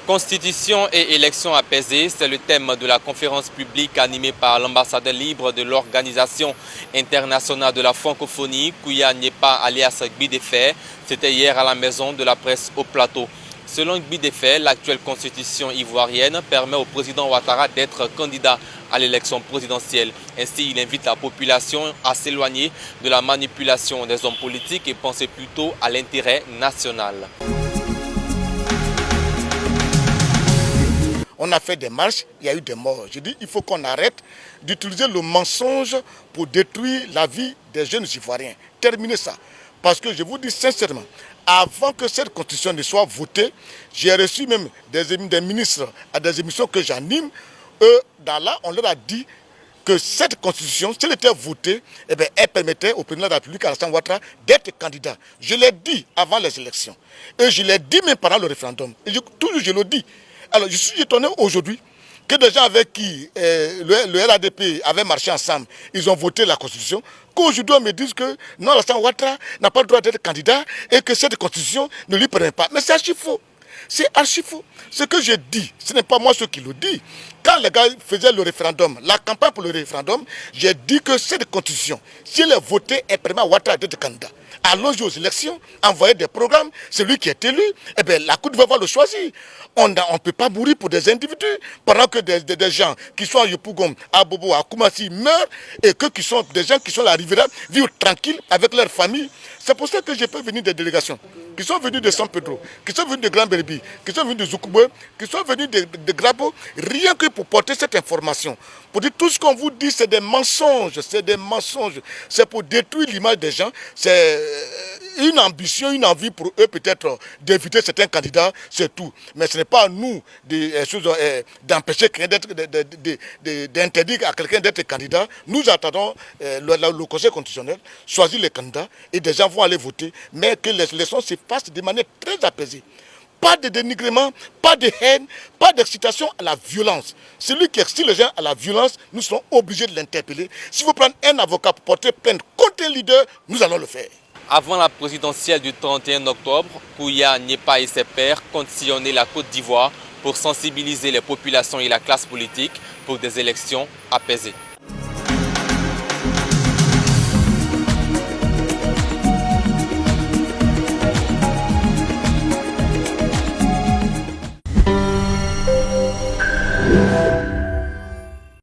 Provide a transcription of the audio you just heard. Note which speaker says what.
Speaker 1: Constitution et élections apaisées, c'est le thème de la conférence publique animée par l'ambassadeur libre de l'Organisation internationale de la francophonie, Kouya Nyepa alias Gbidefé. C'était hier à la maison de la presse au plateau. Selon Gbidefé, l'actuelle constitution ivoirienne permet au président Ouattara d'être candidat à l'élection présidentielle. Ainsi, il invite la population à s'éloigner de la manipulation des hommes politiques et penser plutôt à l'intérêt national.
Speaker 2: On a fait des marches, il y a eu des morts. Je dis il faut qu'on arrête d'utiliser le mensonge pour détruire la vie des jeunes Ivoiriens. Terminez ça. Parce que je vous dis sincèrement, avant que cette constitution ne soit votée, j'ai reçu même des ministres à des émissions que j'anime. On leur a dit que cette constitution, si elle était votée, elle permettait au président de la République, Alassane Ouattara, d'être candidat. Je l'ai dit avant les élections. Et je l'ai dit même pendant le référendum. Et toujours je le dis. Alors, je suis étonné aujourd'hui que des gens avec qui le RADP avait marché ensemble, ils ont voté la Constitution, qu'aujourd'hui on me dise que non, Alassane Ouattara n'a pas le droit d'être candidat et que cette Constitution ne lui permet pas. Mais c'est archi faux. C'est archi faux. Ce que je dis, ce n'est pas moi ce qui le dit. Quand les gars faisaient le référendum, la campagne pour le référendum, j'ai dit que cette Constitution, si elle est votée, elle permet à Ouattara d'être candidat. Allons aux élections, envoyer des programmes, celui qui est élu, la Cour va le choisir. On ne peut pas mourir pour des individus pendant que des gens qui sont à Yopougon, à Bobo, à Koumassi meurent et que des gens qui sont à la Riviera vivent tranquilles avec leur famille. C'est pour ça que j'ai fait venir des délégations qui sont venus de San Pedro, qui sont venus de Grand Berbi, qui sont venus de Zoukoubé, qui sont venus de Grabo, rien que pour porter cette information. Pour dire tout ce qu'on vous dit, c'est des mensonges, c'est des mensonges. C'est pour détruire l'image des gens. C'est une ambition, une envie pour eux peut-être d'éviter certains candidats, c'est tout. Mais ce n'est pas à nous d'empêcher d'interdire à quelqu'un d'être candidat. Nous attendons le Conseil constitutionnel choisir les candidats et des gens vont aller voter, mais que les élections se fassent de manière très apaisée. Pas de dénigrement, pas de haine, pas d'excitation à la violence. Celui qui excite les gens à la violence, nous serons obligés de l'interpeller. Si vous prenez un avocat pour porter plainte contre un leader, nous allons le faire.
Speaker 1: Avant la présidentielle du 31 octobre, Kouya Nyepa et ses pairs comptent sillonner la Côte d'Ivoire pour sensibiliser les populations et la classe politique pour des élections apaisées.